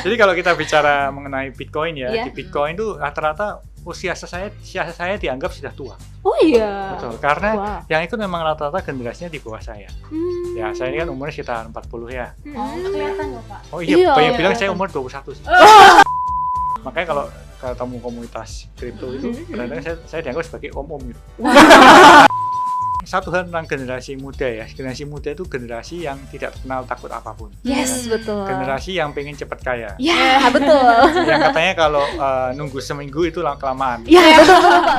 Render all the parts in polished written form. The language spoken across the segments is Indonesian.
Jadi kalau kita bicara mengenai Bitcoin ya, Iya. di Bitcoin itu rata-rata usia saya dianggap sudah tua. Oh iya. Betul, karena Wah. yang ikut memang rata-rata generasinya di bawah saya. Ya, saya ini kan umurnya sekitar 40 ya. Kelihatan loh Pak. Oh iya, Iya, banyak iya, bilang saya kelihatan. umur 21 sih. Makanya kalau ketemu komunitas kripto itu kadang-kadang saya dianggap sebagai om-om gitu. Satu hal tentang generasi muda ya, generasi muda itu generasi yang tidak kenal takut apapun. Yes, betul. Generasi yang pengen cepat kaya. Ya, betul. Yang katanya kalau nunggu seminggu itu kelamaan. Ya, betul, Pak.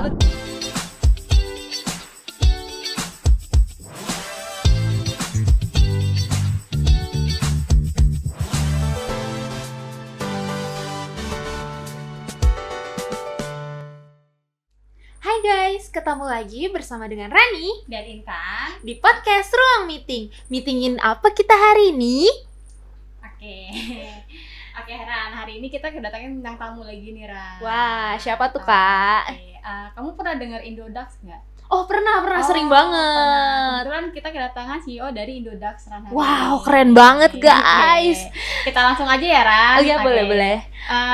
Hai guys, ketemu lagi bersama dengan Rani Dan Intan. di podcast Ruang Meeting. Meetingin apa kita hari ini? Oke. Oke Ran, hari ini kita kedatangan bintang tamu lagi nih Ran. Wah, siapa tuh, Kak? Oke, kamu pernah dengar Indodax nggak? Oh, pernah sering pernah. banget. Kebetulan kita kedatangan CEO dari Indodax Ran hari Wow, ini. keren banget, Oke. guys. Kita langsung aja ya Ran. Oh iya, Oke. boleh.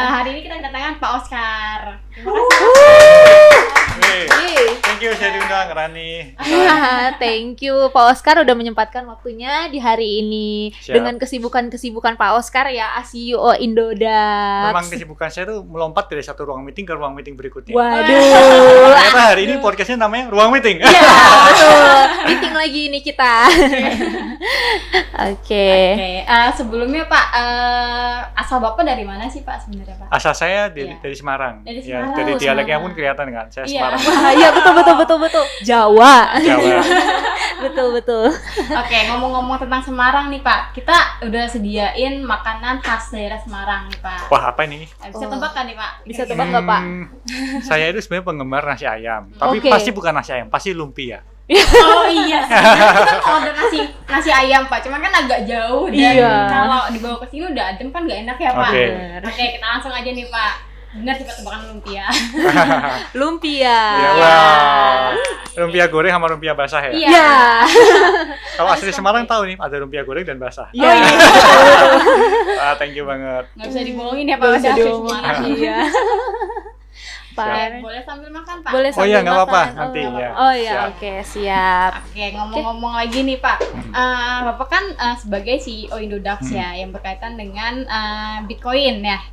Hari ini kita kedatangan Pak Oscar. Terima Hey, Yeay. thank you saya diundang Rani. Thank you Pak Oscar udah menyempatkan waktunya di hari ini. Siap. Dengan kesibukan Pak Oscar ya, CEO Indodax. Memang kesibukan saya tuh melompat dari satu ruang meeting ke ruang meeting berikutnya. Waduh. Ternyata hari ini podcastnya namanya Ruang Meeting. Ya, betul. Meeting lagi ini kita. Oke. Sebelumnya Pak, asal Bapak dari mana sih Pak sebenarnya Pak? Asal saya Iya. dari Semarang. Dari Ya, Semarang. dari Oh, dialeknya Semarang. pun kelihatan kan. Saya Iya. Semarang. Wah, iya betul. Jawa. Jawa. betul. Oke, ngomong-ngomong tentang Semarang nih Pak, kita udah sediain makanan khas daerah Semarang nih Pak. Wah, apa ini? Bisa Oh. tebak kan nih Pak? Bisa tebak nggak, Pak? Saya itu sebenarnya penggemar nasi ayam, tapi Oke. pasti bukan nasi ayam, pasti lumpia. Oh iya, kita kan order nasi ayam Pak, cuman kan agak jauh dan Iya. kalau dibawa ke sini udah adem kan nggak enak ya Pak. Oke. Oke, kita langsung aja nih Pak. Benar tebak-tebakan lumpia. Lumpia. Ya, wah. Lumpia goreng sama lumpia basah ya. Iya. Ya. Kalau asli Semarang tahu nih, ada lumpia goreng dan basah. Ya. Thank you banget. Nggak bisa dibohongin ya Pak, Nggak udah bisa asli diomongin. Semarang. Iya. Siap. Boleh sambil makan Pak? Boleh Oh iya, sambil nggak apa-apa, makan. nanti nggak ya. apa-apa. Oh iya, Siap. oke, siap. Oke, ngomong-ngomong lagi nih Pak, Bapak kan sebagai CEO Indodax ya, yang berkaitan dengan Bitcoin ya,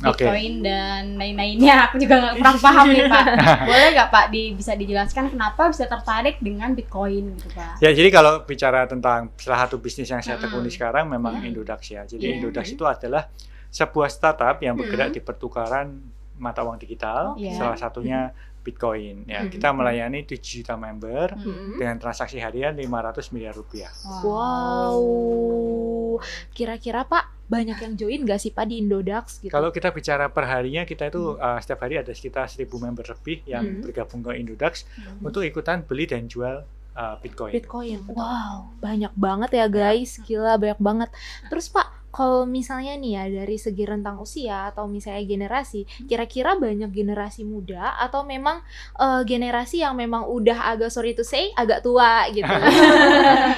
Oke. Bitcoin dan lain-lainnya. Aku juga nggak kurang paham nih Pak. Boleh nggak Pak bisa dijelaskan kenapa bisa tertarik dengan Bitcoin gitu Pak? Ya, jadi kalau bicara tentang salah satu bisnis yang saya tekuni sekarang memang Mm. Indodax ya. Jadi Iya. Indodax itu adalah sebuah startup yang bergerak di pertukaran mata uang digital, Iya. salah satunya Bitcoin. Ya, kita melayani 7 juta member dengan transaksi harian 500 miliar rupiah. Wow. Kira-kira Pak, banyak yang join nggak sih Pak di Indodax gitu? Kalau kita bicara per harinya, kita itu setiap hari ada sekitar 1.000 member lebih yang bergabung ke Indodax untuk ikutan beli dan jual Bitcoin. Bitcoin. Wow, banyak banget ya guys. Gila, banyak banget. Terus Pak, kalau misalnya nih ya dari segi rentang usia atau misalnya generasi, kira-kira banyak generasi muda atau memang generasi yang memang udah agak sorry to say agak tua gitu?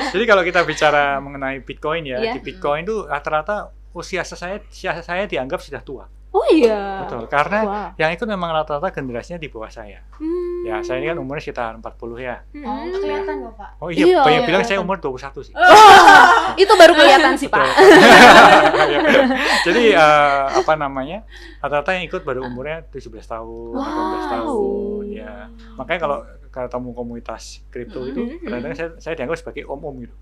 Jadi kalau kita bicara mengenai Bitcoin ya, Iya. di Bitcoin itu rata-rata usia saya dianggap sudah tua. Oh iya. Betul, karena Wah. yang ikut memang rata-rata generasinya di bawah saya. Ya, saya ini kan umurnya sekitar 40 ya. Kelihatan loh Pak. Oh iya, Iya, banyak iya, bilang saya kelihatan. umur 21 sih. Itu baru kelihatan sih Pak. Jadi apa namanya? Rata-rata yang ikut baru umurnya 17 tahun, 18 tahun ya. Makanya kalau ketemu komunitas kripto itu kadang-kadang saya dianggap sebagai om-om gitu.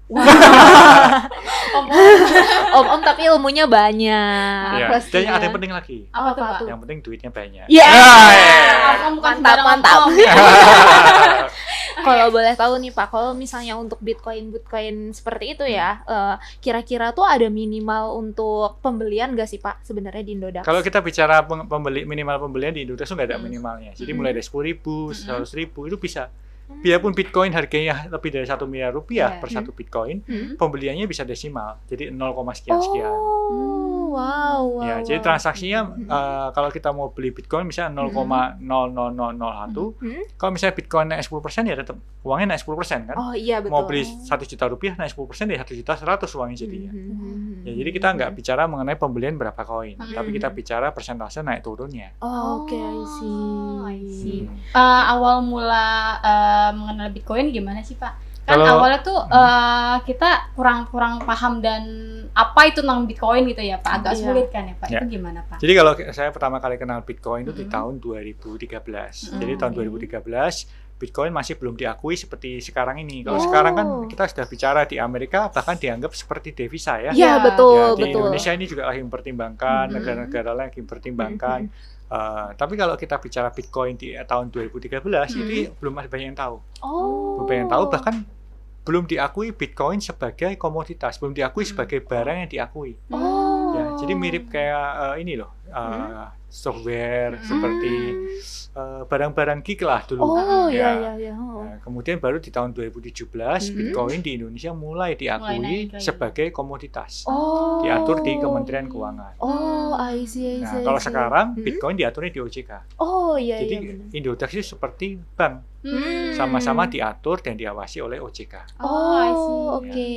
Om tapi ilmunya banyak. Ya. pastinya. Dan ada yang penting lagi. Apa tuh Pak? Yang penting duitnya banyak. Ya. Om bukan Mantap, sembarangan mantap. om. Kalau boleh tahu nih Pak, kalau misalnya untuk Bitcoin seperti itu ya, kira-kira tuh ada minimal untuk pembelian nggak sih Pak sebenarnya di Indodax? Kalau kita bicara minimal pembelian di Indonesia itu nggak ada minimalnya. Jadi mulai dari 10.000, 100.000 itu bisa. Biarpun Bitcoin harganya lebih dari 1 miliar rupiah Iya. per satu Bitcoin, Hmm. pembeliannya bisa desimal. Jadi 0, sekian-sekian. Oh, wow. Ya, jadi transaksinya kalau kita mau beli Bitcoin misalnya 0,00001, kalau misalnya Bitcoin naik 10% ya tetap uangnya naik 10% kan? Oh iya betul. Mau beli 1 juta rupiah naik 10% ya 1.100.000 uangnya jadinya. Ya, jadi kita nggak bicara mengenai pembelian berapa koin, tapi kita bicara persentase naik turunnya. Oh, oke, I see. Awal mula mengenal Bitcoin gimana sih Pak? Kan Kalau- awalnya tuh kita kurang paham dan apa itu tentang Bitcoin gitu ya Pak, agak Iya. sulit kan ya Pak, Ya. itu gimana Pak? Jadi kalau saya pertama kali kenal Bitcoin itu di tahun 2013. Jadi tahun oke. 2013 Bitcoin masih belum diakui seperti sekarang ini. Kalau Oh. sekarang kan kita sudah bicara di Amerika bahkan dianggap seperti devisa ya. Iya, Ya, betul, Ya, di betul. Indonesia ini juga lagi mempertimbangkan, negara-negara lain lagi mempertimbangkan. Tapi kalau kita bicara Bitcoin di tahun 2013 itu belum ada banyak yang tahu. Oh. Belum banyak yang tahu, bahkan belum diakui Bitcoin sebagai komoditas, belum diakui sebagai barang yang diakui. Oh. Ya, jadi mirip kayak ini loh, software seperti barang-barang geek lah dulu. Oh, Ya. iya. Nah, kemudian baru di tahun 2017 Bitcoin di Indonesia mulai diakui naik lagi. sebagai komoditas. Oh. Diatur di Kementerian Keuangan. Oh, I see. Nah, kalau sekarang Bitcoin diaturnya di OJK. Oh, iya, Jadi benar. Indodax itu seperti bank, sama-sama diatur dan diawasi oleh OJK. Oh, I see. oke.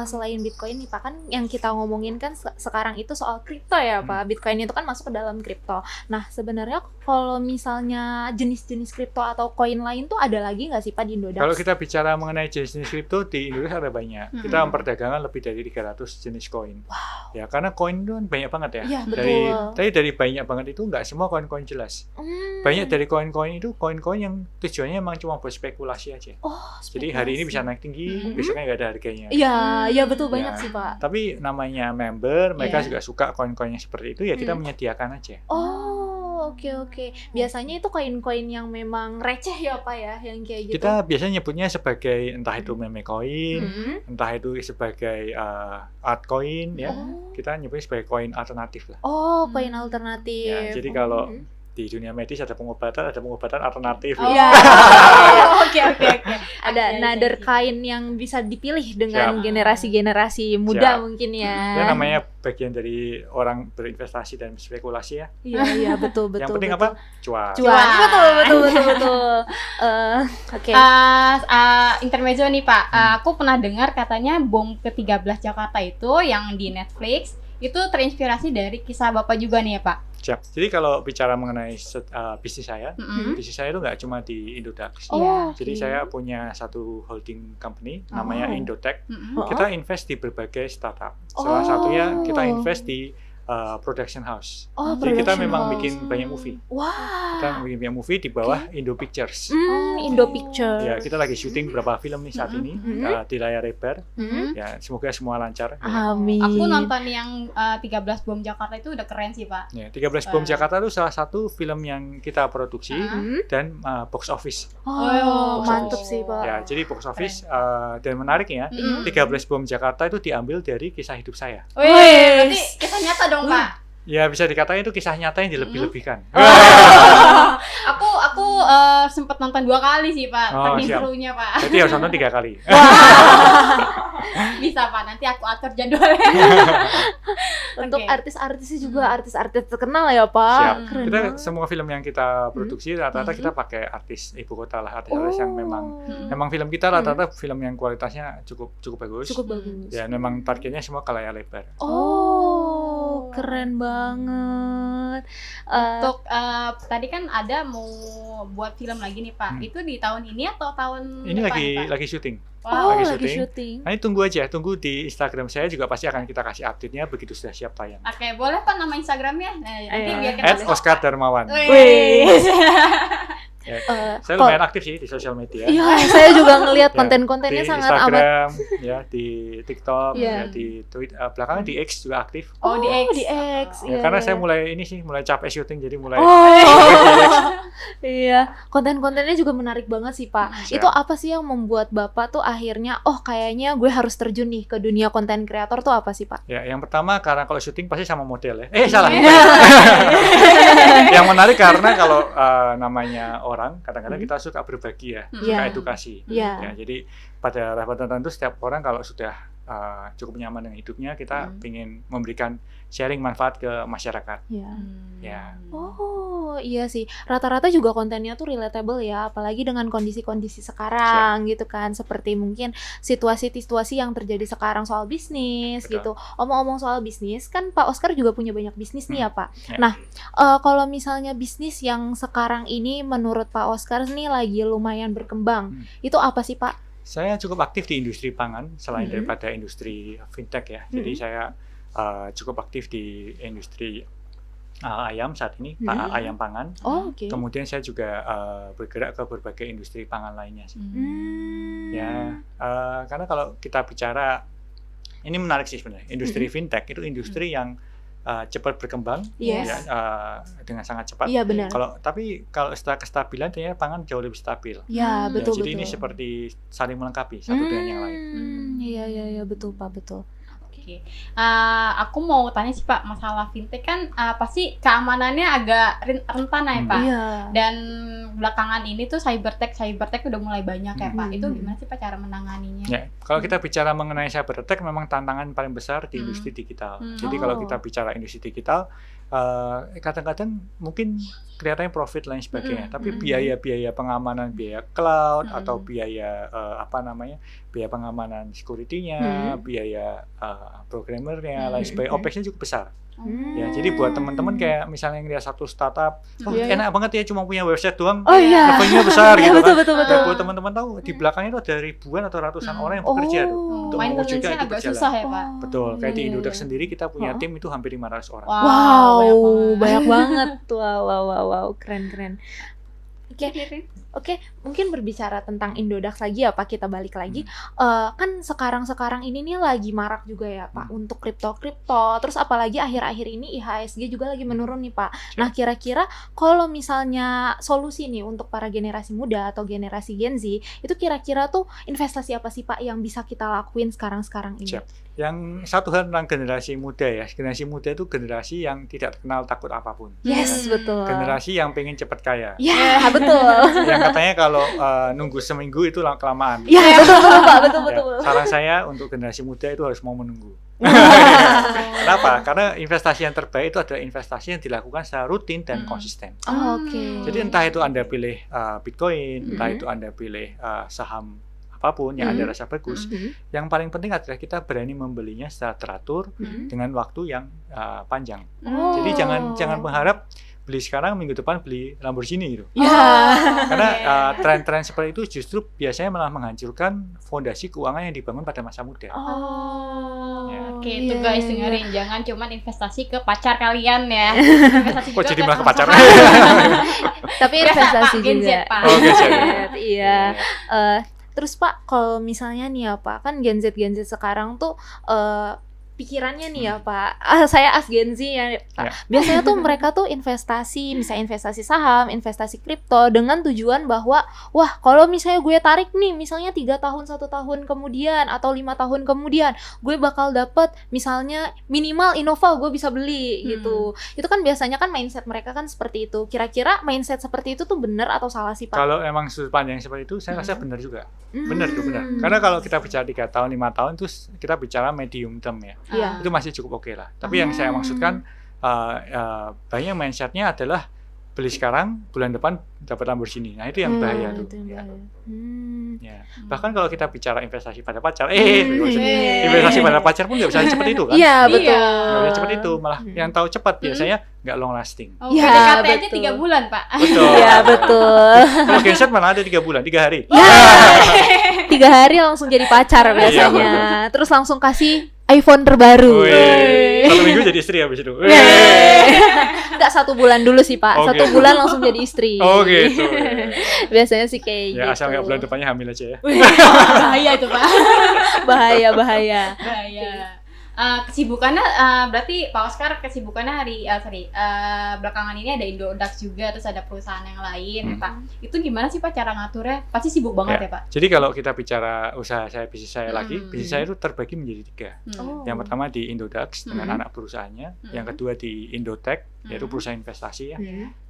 Selain Bitcoin nih Pak, kan yang kita ngomongin kan sekarang itu soal kripto ya Pak. Bitcoin itu kan masuk ke dalam kripto. Nah, sebenarnya kalau misalnya jenis-jenis kripto atau koin lain tuh ada lagi nggak sih Pak di Indodax? Kalau kita bicara mengenai jenis-jenis kripto di Indonesia ada banyak. Kita memperdagangkan lebih dari 300 jenis koin. Ya, karena koin itu kan banyak banget ya. Iya, Dari banyak banget itu nggak semua koin-koin jelas. Banyak dari koin-koin itu koin-koin yang tujuannya memang cuma buat spekulasi aja. Oh, Jadi hari ini bisa naik tinggi, besoknya nggak ada harganya. Iya, betul banyak Ya. sih Pak. Tapi namanya member, mereka Iya. juga suka koin-koin yang seperti itu, ya kita menyediakan aja. Oh, oke. Biasanya itu koin-koin yang memang receh ya Pak ya, yang kayak gitu. Kita biasanya nyebutnya sebagai entah itu meme coin, entah itu sebagai altcoin ya. Kita nyebutnya sebagai koin alternatif lah. Oh, koin alternatif. Ya, jadi kalau di dunia medis ada pengobatan alternatif. Oh, ya. oke. Ada Iya, nader iya. kain yang bisa dipilih dengan Siap. generasi-generasi muda Siap. mungkin Itu ya. namanya bagian dari orang berinvestasi dan spekulasi ya. Iya, betul. Yang penting apa? Cuan. Cuan. Betul. Oke. Intermezzo nih Pak, aku pernah dengar katanya bom ke-13 Jakarta itu yang di Netflix itu terinspirasi dari kisah Bapak juga nih ya Pak. Siap. Jadi kalau bicara mengenai bisnis saya, Mm-mm. bisnis saya itu nggak cuma di Indodax. Oh, Jadi oke. saya punya satu holding company namanya Indotech. Mm-mm. Kita invest di berbagai startup. Salah satunya kita invest di production house. Oh, Jadi kita production memang house. bikin banyak movie. Wah. Kita bikin banyak movie di bawah Indo Pictures. Indo Picture. Ya, kita lagi syuting beberapa film nih saat ini di layar lebar. Ya, semoga semua lancar. Amin. Aku nonton yang 13 bom Jakarta itu udah keren sih Pak. Ya, 13 Bom Jakarta itu salah satu film yang kita produksi dan box office. Oh, Box mantep office. sih Pak. Ya, jadi box office dan menariknya 13 Bom Jakarta itu diambil dari kisah hidup saya. Wih, berarti kisah nyata dong Pak. Ya, bisa dikatakan itu kisah nyata yang dilebih-lebihkan. Aku sempat nonton 2 kali sih Pak, Oh, saking siap. serunya Pak. Jadi harus nonton 3 kali. Bisa Pak, nanti aku atur jadwalnya. Untuk Oke. artis-artisnya juga artis-artis terkenal ya Pak. Siap. Keren Kita banget. semua film yang kita produksi rata-rata kita pakai artis ibu kota lah, artis-artis yang memang film kita rata-rata film yang kualitasnya cukup bagus. Cukup bagus. Ya, memang targetnya semua ke layar lebar. Oh, keren banget. Untuk tadi kan ada mau buat film lagi nih Pak. Itu di tahun ini atau tahun Ini depan, Pak? lagi syuting. Oh, lagi lagi syuting. syuting. Nah, ini tunggu di Instagram saya juga pasti akan kita kasih update-nya begitu sudah siap tayang. Oke, boleh Pak nama Instagramnya? Nah, nanti biar kita At Oscar Darmawan. Wih. Ya, saya kok- lumayan aktif sih di sosial media. Iya, saya juga ngelihat Ya, konten-kontennya di sangat amat. Instagram, ya di TikTok, Iya. ya di Twitter, belakangan di X juga aktif. Oh, di X. Di X. Ya, iya, karena iya. saya mulai capek syuting jadi mulai Iya, konten-kontennya juga menarik banget sih Pak. Siap. Itu apa sih yang membuat Bapak tuh akhirnya, kayaknya gue harus terjun nih ke dunia konten kreator tuh apa sih Pak? Ya, yang pertama karena kalau syuting pasti sama model ya. Salah. Yang menarik karena kalau namanya orang kadang-kadang kita suka berbagi ya, suka Iya. edukasi. Iya. Ya, jadi pada tahap tertentu setiap orang kalau sudah cukup nyaman dengan hidupnya, kita ingin memberikan sharing manfaat ke masyarakat. Ya. Ya. Oh iya sih, rata-rata juga kontennya tuh relatable ya, apalagi dengan kondisi-kondisi sekarang gitu kan, seperti mungkin situasi-situasi yang terjadi sekarang soal bisnis Betul. gitu. Omong-omong soal bisnis, kan Pak Oscar juga punya banyak bisnis nih ya Pak. Ya. Nah, kalau misalnya bisnis yang sekarang ini menurut Pak Oscar nih lagi lumayan berkembang, itu apa sih Pak? Saya cukup aktif di industri pangan selain daripada industri fintech ya. Jadi saya cukup aktif di industri ayam saat ini, ayam pangan. Oh, oke. Kemudian saya juga bergerak ke berbagai industri pangan lainnya sih. Ya, karena kalau kita bicara, ini menarik sih sebenarnya. Industri fintech itu industri yang cepat berkembang, Yes. ya, dengan sangat cepat. Iya benar. Tapi kalau setelah kestabilan, ternyata pangan jauh lebih stabil. Ya, Ya, betul. jadi ini seperti saling melengkapi satu dengan yang lain. Iya betul Pak, betul. Oke. Aku mau tanya sih Pak, masalah fintech kan pasti keamanannya agak rentan ya Pak. Iya. Dan belakangan ini tuh cybertech udah mulai banyak ya Pak. Itu gimana sih Pak cara menanganinya? Ya, kalau kita bicara mengenai cyber attack, memang tantangan paling besar di industri digital. Jadi kalau kita bicara industri digital, kadang-kadang mungkin kelihatannya profit lain sebagainya, tapi biaya-biaya pengamanan, biaya cloud atau biaya biaya pengamanan security-nya, biaya programmernya, lain sebagainya, OPEX-nya cukup besar. Ya, jadi buat teman-teman kayak misalnya ngeliat satu startup, enak banget ya cuma punya website doang, revenue-nya besar gitu betul, kan. betul. Dan buat teman-teman tahu di belakangnya itu ada ribuan atau ratusan orang yang bekerja tuh untuk mewujudkan Maintenance-nya itu agak berjalan. susah ya Pak. Betul, kayak di Iya, Indodax iya. sendiri kita punya tim itu hampir 500 orang. Wow, banyak banyak banget. Wow, keren. Oke, mungkin berbicara tentang Indodax lagi ya Pak, kita balik lagi. Kan sekarang ini nih lagi marak juga ya Pak untuk kripto. Terus apalagi akhir-akhir ini IHSG juga lagi menurun nih Pak. Nah, kira-kira kalau misalnya solusi nih untuk para generasi muda atau generasi Gen Z, itu kira-kira tuh investasi apa sih Pak yang bisa kita lakuin sekarang ini? Siap. Yang satu hal tentang generasi muda ya, generasi muda itu generasi yang tidak kenal takut apapun. Yes, betul. Generasi yang pengen cepat kaya. Ya, betul. Yang katanya kalau nunggu seminggu itu kelamaan. Ya, betul Pak, betul. Ya, saran saya untuk generasi muda itu harus mau menunggu. Kenapa? Karena investasi yang terbaik itu adalah investasi yang dilakukan secara rutin dan konsisten. Oke. Jadi entah itu Anda pilih Bitcoin, entah itu Anda pilih saham apapun yang Anda rasa bagus, yang paling penting adalah kita berani membelinya secara teratur dengan waktu yang panjang. Jadi jangan mengharap beli sekarang, minggu depan beli Lamborghini gitu. Karena tren-tren seperti itu justru biasanya malah menghancurkan fondasi keuangan yang dibangun pada masa muda. Oke, itu guys dengerin, jangan cuman investasi ke pacar kalian ya. Investasi Kok juga jadi ke malah ke pacar? Tapi investasi Gen Z, juga. Pak. Oke, siap. Iya. Terus Pak, kalau misalnya nih ya Pak, kan Gen Z sekarang tuh pikirannya nih ya Pak, saya as Gen Z ya Pak. Biasanya tuh mereka tuh investasi, misalnya investasi saham, investasi kripto dengan tujuan bahwa wah kalau misalnya gue tarik nih, misalnya 3 tahun, 1 tahun kemudian atau 5 tahun kemudian, gue bakal dapet misalnya minimal Innova gue bisa beli gitu. Itu kan biasanya kan mindset mereka kan seperti itu. Kira-kira mindset seperti itu tuh benar atau salah sih Pak? Kalau emang sudut pandang seperti itu, saya rasa benar juga. Benar. Karena kalau kita bicara 3 tahun, 5 tahun itu kita bicara medium term ya. Iya. Itu masih cukup oke lah. Tapi yang saya maksudkan banyak mindsetnya adalah beli sekarang, bulan depan dapat Lamborghini. Nah itu yang bahaya tuh. Itu yang bahaya. Ya. Bahkan kalau kita bicara investasi pada pacar, investasi pada pacar pun nggak bisa cepat itu kan? Iya betul. Nggak bisa cepat itu, malah yang tahu cepat biasanya nggak long lasting. Ya, PDKT aja betul. 3 bulan Pak. Betul. Iya betul. Kalau genset mana ada 3 bulan, 3 hari. 3 hari langsung jadi pacar biasanya. Terus langsung kasih iPhone terbaru. Wih. 1 minggu jadi istri habis itu. Enggak 1 bulan dulu sih Pak. Oh, 1 gitu. bulan langsung jadi istri. Oh gitu. Biasanya sih kayak Ya gitu. asal nggak bulan depannya hamil aja ya. Bahaya itu Pak. Bahaya. Bahaya. Kesibukannya berarti Pak Oscar kesibukannya belakangan ini ada Indodax juga, terus ada perusahaan yang lain ya Pak. Itu gimana sih Pak cara ngaturnya? Pasti sibuk banget ya Pak. Jadi kalau kita bicara bisnis saya lagi, bisnis saya itu terbagi menjadi 3. Yang pertama di Indodax dengan anak perusahaannya, yang kedua di Indotech yaitu perusahaan investasi ya.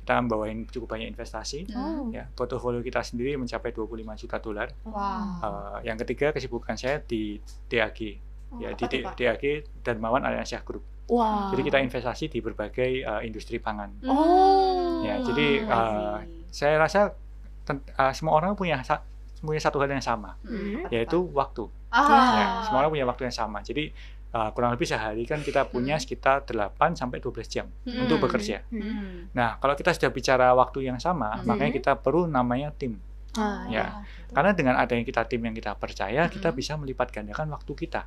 Kita membawain cukup banyak investasi. Ya, portofolio kita sendiri mencapai $25 juta. Wow. Yang ketiga kesibukan saya di DAG. ya apa di tuh, Pak? DAG Darmawan Aliansyah Group. Wah. Jadi kita investasi di berbagai industri pangan. Oh. Ya, jadi saya rasa semua orang punya satu hal yang sama, yaitu waktu. Ya, semua orang punya waktu yang sama. Jadi kurang lebih sehari kan kita punya sekitar 8 sampai 12 jam untuk bekerja. Nah, kalau kita sudah bicara waktu yang sama, makanya kita perlu namanya tim. Ya, karena dengan adanya kita tim yang kita percaya, kita bisa melipat gandakan waktu kita.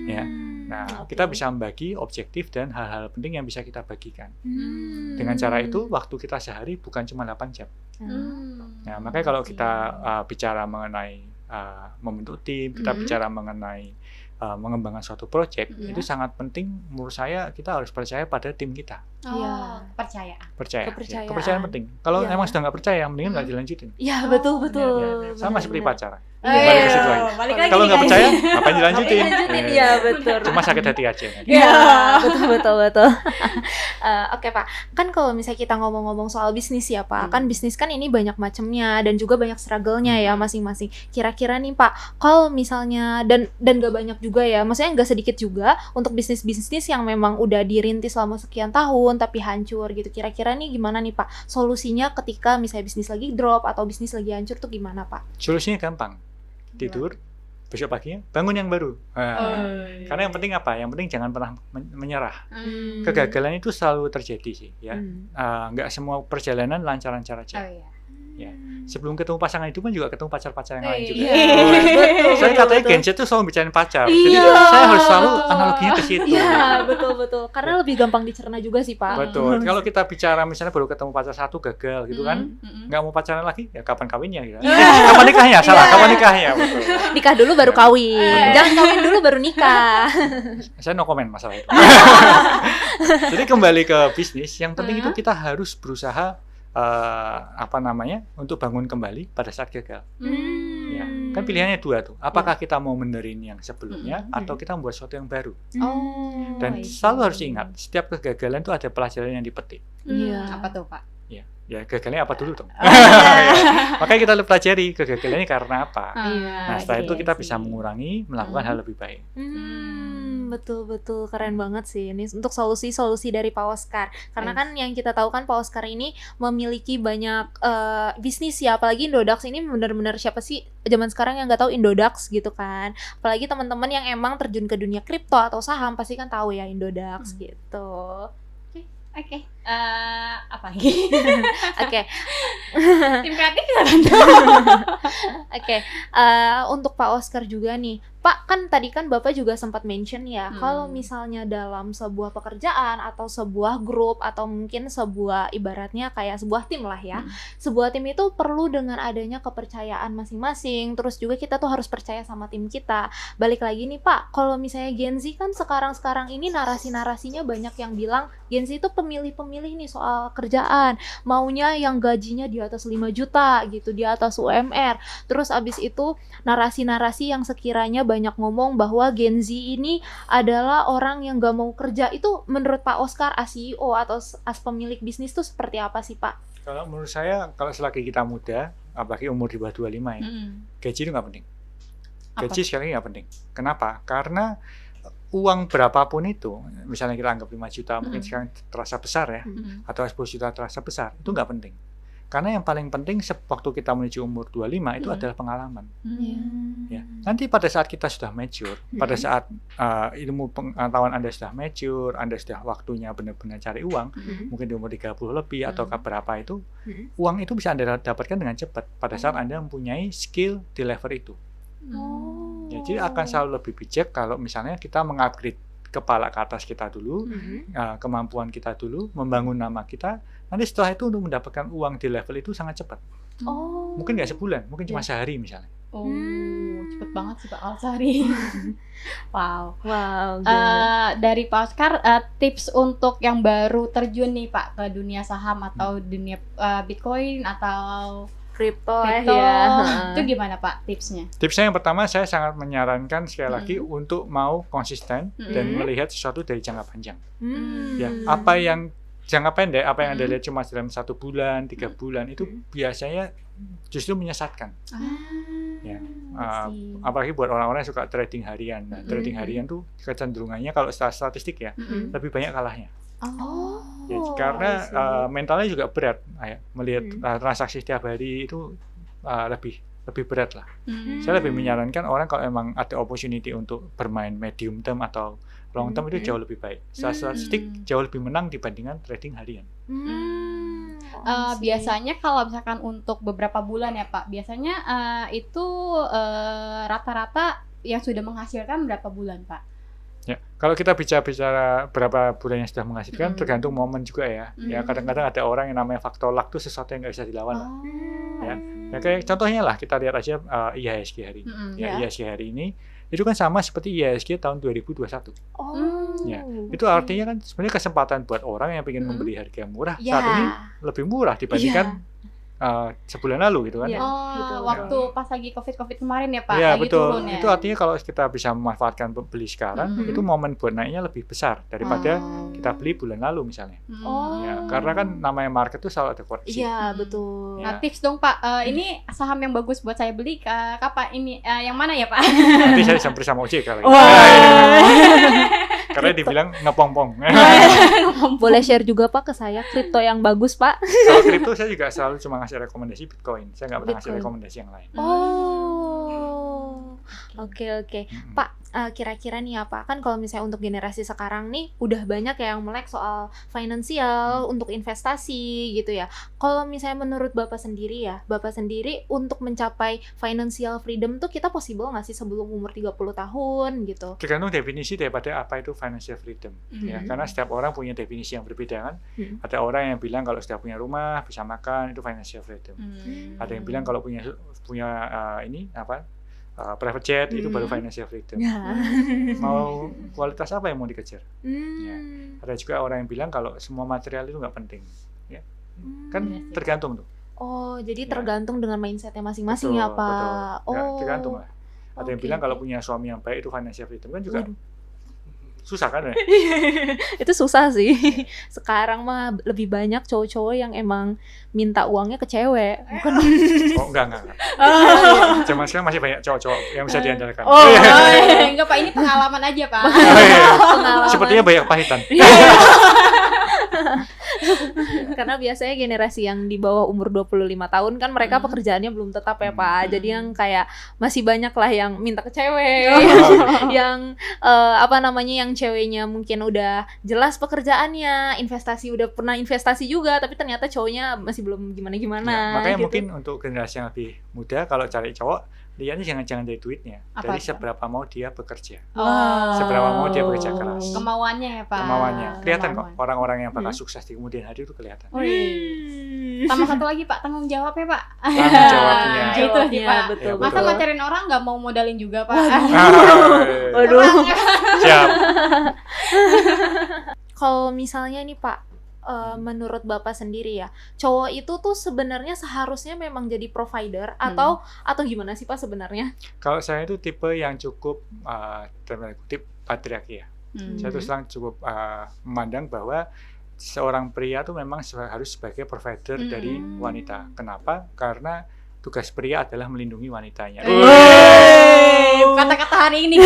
Ya, nah kita bisa membagi objektif dan hal-hal penting yang bisa kita bagikan. Dengan cara itu, waktu kita sehari bukan cuma 8 jam. Nah, makanya kalau kita bicara mengenai membentuk tim, kita bicara mengenai mengembangkan suatu proyek, itu sangat penting menurut saya. Kita harus percaya pada tim kita. Percaya. Kepercayaan penting. Kalau emang sudah nggak percaya, mendingan nggak dilanjutin. Iya, betul. Sama seperti pacaran. Balik ke situ lagi. Kalau nggak percaya, ngapain dilanjutin? Iya, betul. Cuma sakit hati aja. Iya, betul. Oke, Pak. Kan kalau misalnya kita ngomong-ngomong soal bisnis ya, Pak, kan bisnis kan ini banyak macamnya dan juga banyak struggle-nya ya masing-masing. Kira-kira nih, Pak, kalau misalnya dan gak banyak juga ya, maksudnya nggak sedikit juga untuk bisnis-bisnis yang memang udah dirintis selama sekian tahun tapi hancur gitu. Kira-kira nih gimana nih, Pak? Solusinya ketika misalnya bisnis lagi drop atau bisnis lagi hancur tuh gimana, Pak? Solusinya gampang. Tidur, besok paginya bangun yang baru. Karena yang penting apa? Yang penting jangan pernah menyerah. Kegagalan itu selalu terjadi sih, ya. Nggak semua perjalanan lancar-lancar aja. Ya. Sebelum ketemu pasangan itu pun juga ketemu pacar-pacar yang lain juga. Saya katanya Gen Z tuh selalu bicarain pacar. Jadi saya harus selalu analoginya ke situ. Iya, betul. Karena lebih gampang dicerna juga sih, Pak. Betul. Kalau kita bicara misalnya baru ketemu pacar satu gagal gitu kan, nggak mau pacaran lagi, ya kapan kawinnya gitu. Kapan nikahnya? Kapan nikahnya? Betul. Nikah dulu baru kawin. Jangan kawin dulu baru nikah. Saya no comment masalah itu. Jadi kembali ke bisnis, yang penting itu kita harus berusaha untuk bangun kembali pada saat gagal. Ya, kan pilihannya dua tuh. Apakah kita mau benerin yang sebelumnya atau kita membuat sesuatu yang baru? Dan selalu harus ingat, setiap kegagalan itu ada pelajaran yang dipetik. Apa tuh, Pak? Ya gagalnya apa dulu dong? Makanya kita pelajari kegagalannya karena apa. Nah, setelah itu kita bisa mengurangi, melakukan hal lebih baik. Betul, keren banget sih ini untuk solusi-solusi dari Pak Oscar. Karena kan yang kita tahu kan Pak Oscar ini memiliki banyak bisnis ya, apalagi Indodax ini benar-benar siapa sih zaman sekarang yang nggak tahu Indodax gitu kan. Apalagi teman-teman yang emang terjun ke dunia kripto atau saham pasti kan tahu ya Indodax gitu. Oke. Apa lagi? Oke. Tim kreatif kita bantu. Oke. Untuk Pak Oscar juga nih. Pak, kan tadi kan Bapak juga sempat mention ya, kalau misalnya dalam sebuah pekerjaan atau sebuah grup atau mungkin sebuah ibaratnya kayak sebuah tim lah ya. Sebuah tim itu perlu dengan adanya kepercayaan masing-masing. Terus juga kita tuh harus percaya sama tim kita. Balik lagi nih Pak, kalau misalnya Gen Z kan sekarang ini narasi-narasinya banyak yang bilang Gen Z itu pemilih-pemilih nih soal kerjaan. Maunya yang gajinya di atas 5 juta gitu, di atas UMR. Terus abis itu narasi-narasi yang sekiranya banyak ngomong bahwa Gen Z ini adalah orang yang gak mau kerja. Itu menurut Pak Oscar as CEO atau as pemilik bisnis tuh seperti apa sih Pak? Kalau menurut saya, kalau selagi kita muda, apalagi umur di bawah 25 ya, gaji itu gak penting. Gaji sekali lagi gak penting. Kenapa? Karena uang berapapun itu, misalnya kita anggap 5 juta mungkin sekarang terasa besar ya, atau 10 juta terasa besar, itu gak penting. Karena yang paling penting waktu kita menuju umur 25 itu adalah pengalaman. Ya. Nanti pada saat kita sudah mature, pada saat ilmu pengetahuan Anda sudah mature, Anda sudah waktunya benar-benar cari uang, mungkin di umur 30 lebih atau berapa itu, uang itu bisa Anda dapatkan dengan cepat pada saat Anda mempunyai skill di level itu. Ya, jadi akan selalu lebih bijak kalau misalnya kita mengupgrade kepala ke atas kita dulu, kemampuan kita dulu, membangun nama kita. Nanti setelah itu untuk mendapatkan uang di level itu sangat cepat. Mungkin nggak sebulan, mungkin cuma sehari misalnya. Cepet banget sih Pak Alsari. Wow. Gila. Dari Pak Oscar, tips untuk yang baru terjun nih Pak ke dunia saham atau dunia Bitcoin atau Kripto ya. Itu gimana Pak tipsnya? Tipsnya yang pertama, saya sangat menyarankan sekali lagi untuk mau konsisten dan melihat sesuatu dari jangka panjang. Ya, apa yang jangka pendek, apa yang Anda lihat cuma dalam 1 bulan, 3 bulan itu biasanya justru menyesatkan. Ya, Apalagi buat orang-orang yang suka trading harian. Nah, trading harian tuh kecenderungannya kalau statistik ya lebih banyak kalahnya. Ya, karena mentalnya juga berat, melihat transaksi setiap hari itu lebih berat lah. Saya lebih menyarankan orang kalau emang ada opportunity untuk bermain medium term atau long term itu jauh lebih baik. Statistik jauh lebih menang dibandingkan trading harian. Biasanya kalau misalkan untuk beberapa bulan ya Pak, biasanya itu rata-rata yang sudah menghasilkan berapa bulan Pak? Ya, kalau kita bicara berapa bulan yang sudah menghasilkan, tergantung momen juga ya. Ya, kadang-kadang ada orang yang namanya faktor luck itu sesuatu yang nggak bisa dilawan lah. Ya, kayak contohnya lah kita lihat aja IHSG hari ini. IHSG hari ini itu kan sama seperti IHSG tahun 2021. Ya, itu artinya kan sebenarnya kesempatan buat orang yang ingin membeli harga murah saat ini lebih murah dibandingkan sebulan lalu gitu kan. Waktu pas lagi COVID kemarin ya Pak, ya, lagi betul. turun ya. Itu artinya kalau kita bisa memanfaatkan beli sekarang, itu momen buat naiknya lebih besar daripada kita beli bulan lalu misalnya. Ya, karena kan namanya market itu selalu ada koreksi. Iya, betul. Nah, tips dong Pak, ini saham yang bagus buat saya beli kapan ini yang mana ya Pak? Nanti saya sampai sama OJK lagi. Karena dibilang ngepong-pong. Boleh share juga Pak ke saya kripto yang bagus Pak? Kalau kripto saya juga selalu cuma ngasih rekomendasi Bitcoin. Saya nggak pernah ngasih rekomendasi yang lain. Oke. Pak, kira-kira nih ya Pak, kan kalau misalnya untuk generasi sekarang nih udah banyak yang melek soal finansial untuk investasi gitu ya. Kalau misalnya menurut Bapak sendiri untuk mencapai financial freedom tuh kita possible nggak sih sebelum umur 30 tahun gitu? Tergantung definisi daripada apa itu financial freedom. Ya, karena setiap orang punya definisi yang berbeda kan. Ada orang yang bilang kalau sudah punya rumah, bisa makan, itu financial freedom. Ada yang bilang kalau punya private jet itu baru financial freedom. Mau kualitas apa yang mau dikejar? Ya. Ada juga orang yang bilang kalau semua material itu nggak penting. Ya. Kan tergantung tuh. Jadi tergantung dengan mindsetnya masing-masing ya Pak. Betul. Ya, tergantung lah. Ada yang bilang kalau punya suami yang baik itu financial freedom kan juga. Susah kan ya? Itu susah sih. Sekarang mah lebih banyak cowok-cowok yang emang minta uangnya ke cewek. Bukan. Enggak. Zaman sekarang masih banyak cowok-cowok yang bisa diandalkan. Enggak Pak, ini pengalaman aja Pak. Sepertinya banyak pahitan. Karena biasanya generasi yang di bawah umur 25 tahun kan mereka pekerjaannya belum tetap ya Pak. Jadi yang kayak masih banyak lah yang minta ke cewek. Yang yang ceweknya mungkin udah jelas pekerjaannya, udah pernah investasi juga, tapi ternyata cowoknya masih belum gimana-gimana. Makanya gitu. mungkin untuk generasi yang lebih muda kalau cari cowok, lihatnya jangan dari duitnya, dari seberapa mau dia bekerja, seberapa mau dia bekerja keras, kemauannya ya Pak. Kemauannya kelihatan kok, orang-orang yang bakal sukses di kemudian hari itu kelihatan. Tambah satu lagi Pak, tanggung jawabnya Pak. Tanggung jawabnya. Itu sih Pak. Ya, masa ngajarin orang nggak mau modalin juga Pak? Waduh. Siap. Kalau misalnya nih Pak, menurut Bapak sendiri ya, cowok itu tuh sebenarnya seharusnya memang jadi provider atau gimana sih Pak sebenarnya? Kalau saya itu tipe yang cukup dalam kutip patriarki ya. Saya terus terang cukup memandang bahwa seorang pria tuh memang harus sebagai provider dari wanita. Kenapa? Karena tugas pria adalah melindungi wanitanya. Kata-kata hari ini.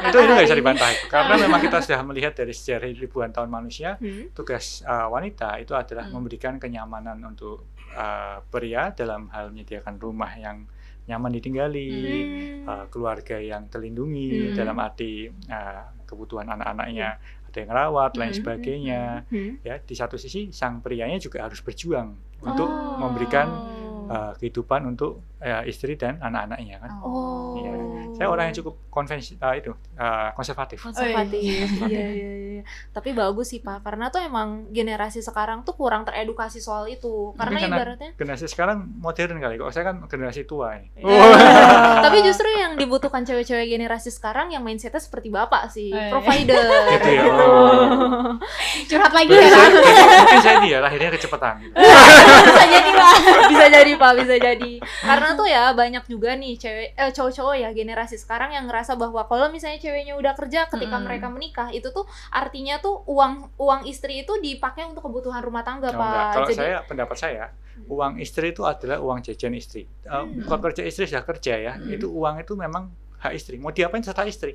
Itu nggak bisa dibantah itu. Karena memang kita sudah melihat dari sejarah ribuan tahun manusia, tugas wanita itu adalah memberikan kenyamanan untuk pria dalam hal menyediakan rumah yang nyaman ditinggali, keluarga yang terlindungi dalam arti kebutuhan anak-anaknya ada yang rawat, lain sebagainya. Ya, di satu sisi sang prianya juga harus berjuang untuk memberikan kehidupan untuk istri dan anak-anaknya kan. Ya. Saya orang yang cukup konservatif. Iya. Tapi bagus sih Pak, karena tuh emang generasi sekarang tuh kurang teredukasi soal itu. Karena ibaratnya generasi sekarang modern kali. Kok saya kan generasi tua ini. Tapi justru yang dibutuhkan cewek-cewek generasi sekarang yang mindsetnya seperti Bapak sih, provider. Gitu ya. Curhat lagi ya. Mungkin saya lahirnya kecepatan. Bisa jadi Pak, bisa jadi. Karena Karena tuh ya banyak juga nih cowok-cowok ya generasi sekarang yang ngerasa bahwa kalau misalnya ceweknya udah kerja ketika mereka menikah itu tuh artinya tuh uang istri itu dipakai untuk kebutuhan rumah tangga, Oh, Pak. enggak. Kalau Jadi pendapat saya, uang istri itu adalah uang jajan istri. Bukan kerja istri sudah kerja ya, itu uang itu memang hak istri. Mau diapain serta istri.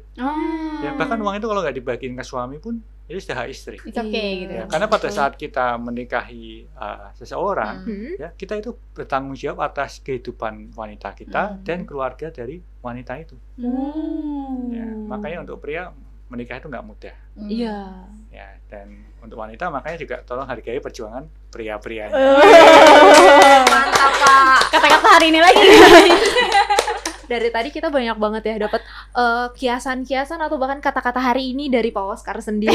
Ya, bahkan uang itu kalau nggak dibagiin ke suami pun itu sudah hak istri. It's okay gitu. Ya, karena pada saat kita menikahi seseorang, ya kita itu bertanggung jawab atas kehidupan wanita kita dan keluarga dari wanita itu. Ya, makanya untuk pria menikah itu nggak mudah. iya. Ya, dan untuk wanita makanya juga tolong hargai perjuangan pria-prianya. Mantap, Pak. Kata-kata hari ini lagi. Dari tadi kita banyak banget ya dapat kiasan-kiasan atau bahkan kata-kata hari ini dari Pak Oscar sendiri.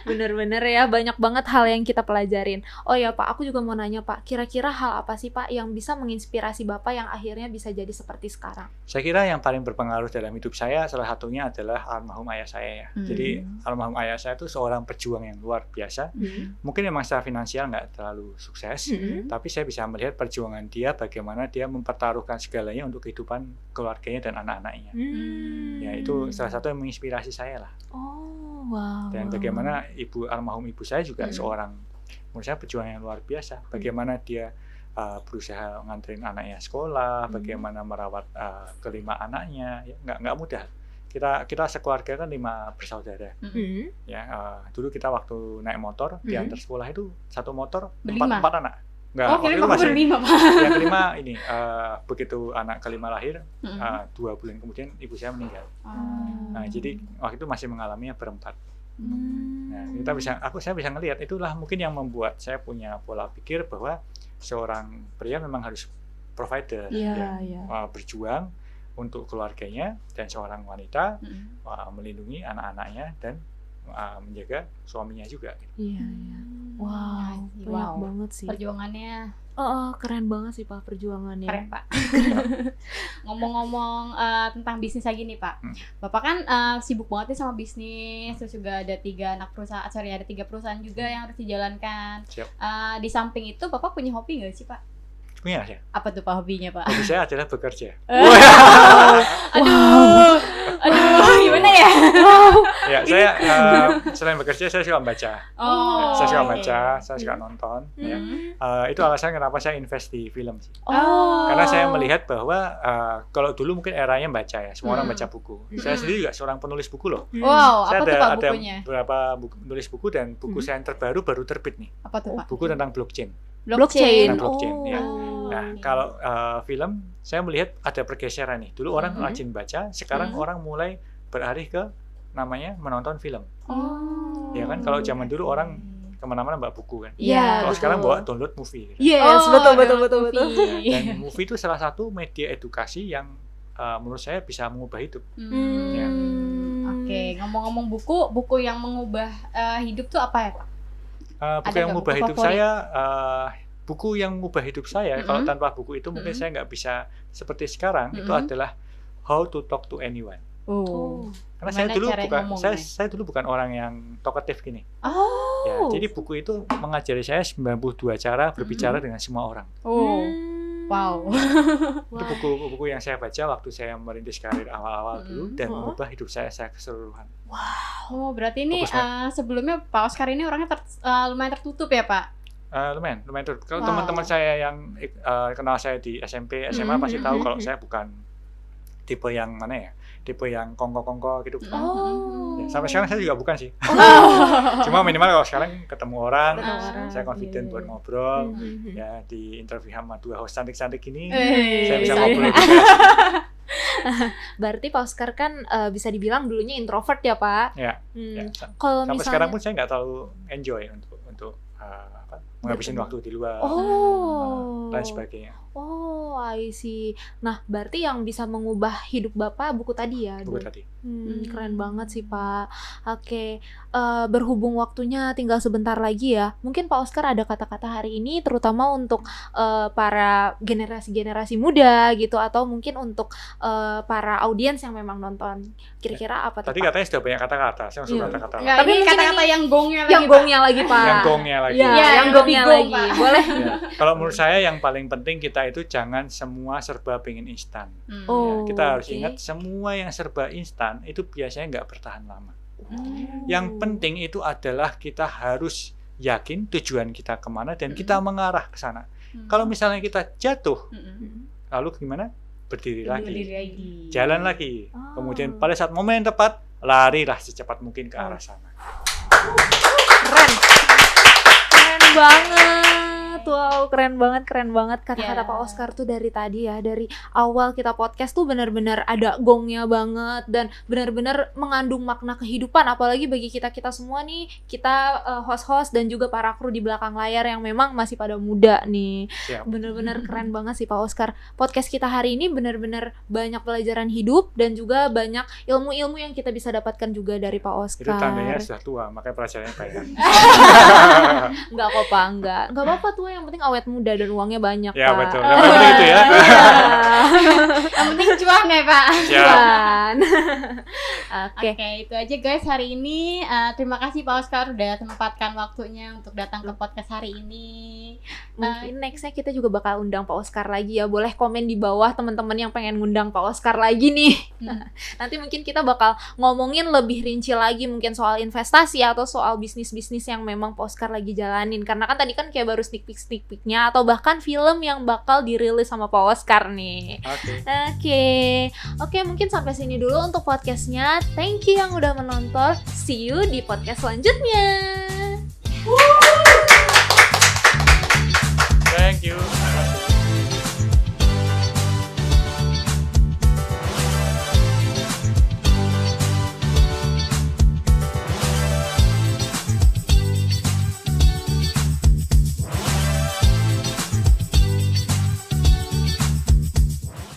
Bener-bener ya, banyak banget hal yang kita pelajarin. Oh ya Pak, aku juga mau nanya Pak, kira-kira hal apa sih Pak yang bisa menginspirasi Bapak yang akhirnya bisa jadi seperti sekarang? Saya kira yang paling berpengaruh dalam hidup saya salah satunya adalah almarhum ayah saya ya. Jadi almarhum ayah saya itu seorang pejuang yang luar biasa. Mungkin memang secara finansial nggak terlalu sukses, tapi saya bisa melihat perjuangan dia, bagaimana dia mempertaruhkan segalanya untuk kehidupan keluarganya dan anak-anaknya. Ya itu salah satu yang menginspirasi saya lah. Oh, wow. Dan bagaimana almarhum ibu saya juga seorang, menurut saya pejuang yang luar biasa. Bagaimana dia berusaha nganterin anaknya sekolah, bagaimana merawat kelima anaknya, ya, nggak mudah. Kita sekeluarga kan 5 bersaudara. Ya, dulu kita waktu naik motor diantar sekolah itu satu motor 4 anak. Enggak, waktu itu masih berlima, Pak. yang kelima ini begitu anak kelima lahir 2 bulan kemudian ibu saya meninggal. Nah jadi waktu itu masih mengalaminya berempat. Nah saya bisa ngelihat itulah mungkin yang membuat saya punya pola pikir bahwa seorang pria memang harus provider, berjuang untuk keluarganya, dan seorang wanita melindungi anak-anaknya dan menjaga suaminya juga. Iya. Wow, banyak banget sih. Perjuangannya. Keren banget sih Pak perjuangannya. Keren Pak. Ngomong-ngomong tentang bisnis lagi nih Pak. Bapak kan sibuk banget nih sama bisnis, terus juga ada 3 perusahaan juga yang harus dijalankan. Di samping itu Bapak punya hobi nggak sih Pak? Punya ya. Apa tuh Pak hobinya Pak? Hobi saya adalah bekerja. Aduh, gimana ya? Ya, saya selain bekerja saya suka membaca. Saya suka baca, saya suka nonton. Ya. Itu alasan kenapa saya invest di film sih. Karena saya melihat bahwa kalau dulu mungkin eranya baca ya, semua orang baca buku. Saya sendiri juga seorang penulis buku loh. Wow, saya apa tuh Pak bukunya? Ada beberapa nulis buku dan buku saya yang terbaru baru terbit nih. Apa tuh Pak? Buku tentang blockchain. Blockchain. Ya. Nah, kalau film saya melihat ada pergeseran nih. Dulu orang rajin baca, sekarang orang mulai beralih ke namanya menonton film. Ya kan, kalau zaman dulu orang kemana-mana bawa buku kan. Iya. Kalau sekarang bawa download movie. Gitu. Yes, betul. Dan movie itu salah satu media edukasi yang menurut saya bisa mengubah hidup. Ya. Oke, ngomong-ngomong buku yang mengubah hidup tuh apa ya Pak? Buku yang mengubah hidup saya, buku yang mengubah hidup saya. Kalau tanpa buku itu mungkin saya nggak bisa seperti sekarang. Itu adalah How to Talk to Anyone. Karena saya dulu bukan orang yang talkative gini. Ya, jadi buku itu mengajari saya 92 cara berbicara dengan semua orang. Wow. Itu buku-buku yang saya baca waktu saya merintis karir awal-awal dulu dan mengubah hidup saya keseluruhan. Wow, berarti ini sebelumnya Pak Oscar ini orangnya lumayan tertutup ya Pak? Lumayan tertutup. Kalau teman-teman saya yang kenal saya di SMP, SMA pasti tahu kalau saya bukan tipe yang mana ya? Tipe yang kongko-kongko gitu. Ya, sampai sekarang saya juga bukan sih. Cuma minimal kalau sekarang ketemu orang, saya confident buat ngobrol. Ya di interview sama 2 host cantik-cantik ini, saya bisa ngobrol juga. Berarti Pak Oscar kan bisa dibilang dulunya introvert ya Pak? Ya. Kalau sampai misalnya sekarang pun saya nggak terlalu enjoy untuk menghabisin waktu di luar dan sebagainya. I see. Nah, berarti yang bisa mengubah hidup Bapak buku tadi ya? Buku tadi. Keren banget sih Pak. Oke, berhubung waktunya tinggal sebentar lagi ya, mungkin Pak Oscar ada kata-kata hari ini terutama untuk para generasi muda gitu, atau mungkin untuk para audiens yang memang nonton. Kira-kira apa tuh Tadi Pak? katanya sudah banyak kata-kata, saya langsung kata-kata. Tapi kata-kata yang gongnya lagi. Yang gongnya lagi Pak. Yang gongnya lagi. lagi. Ya, Iya, yang yang gongnya lebih gong, lagi. Pak. Boleh. Ya, kalau menurut saya yang paling penting kita itu jangan semua serba pengen instan. Oh, Kita harus oke. ingat semua yang serba instan itu biasanya nggak bertahan lama. Hmm. Yang penting itu adalah kita harus yakin tujuan kita kemana dan kita mengarah ke sana. Kalau misalnya kita jatuh, lalu gimana? Berdiri lagi, Berdiri lagi. jalan lagi. Oh. Kemudian pada saat momen yang tepat, larilah secepat mungkin ke arah sana. Keren. Keren banget. Wow, keren banget kata-kata Ya. Pak Oscar tuh dari tadi ya, dari awal kita podcast tuh benar-benar ada gongnya banget dan benar-benar mengandung makna kehidupan, apalagi bagi kita semua nih, kita host-host dan juga para kru di belakang layar yang memang masih pada muda nih. Siap. Benar-benar keren banget sih Pak Oscar. Podcast kita hari ini benar-benar banyak pelajaran hidup dan juga banyak ilmu-ilmu yang kita bisa dapatkan juga dari Pak Oscar. Itu tandanya sudah tua, makanya pelajarannya banyak. Enggak kok Pak, enggak apa-apa tuh, yang penting awet muda dan uangnya banyak Ya Pak. betul, yang penting itu ya. Iya. Yang penting cuan ya, Pak. Siap. Cuan. Oke. Oke, itu aja guys hari ini. Terima kasih Pak Oscar udah sempatkan waktunya untuk datang ke podcast hari ini. Mungkin nextnya kita juga bakal undang Pak Oscar lagi ya. Boleh komen di bawah teman-teman yang pengen ngundang Pak Oscar lagi nih. Nanti mungkin kita bakal ngomongin lebih rinci lagi mungkin soal investasi atau soal bisnis-bisnis yang memang Pak Oscar lagi jalanin. Karena kan tadi kan kayak baru sneak peek-nya atau bahkan film yang bakal dirilis sama Pak Oscar nih. Oke, mungkin sampai sini dulu untuk podcastnya. Thank you yang udah menonton. See you di podcast selanjutnya.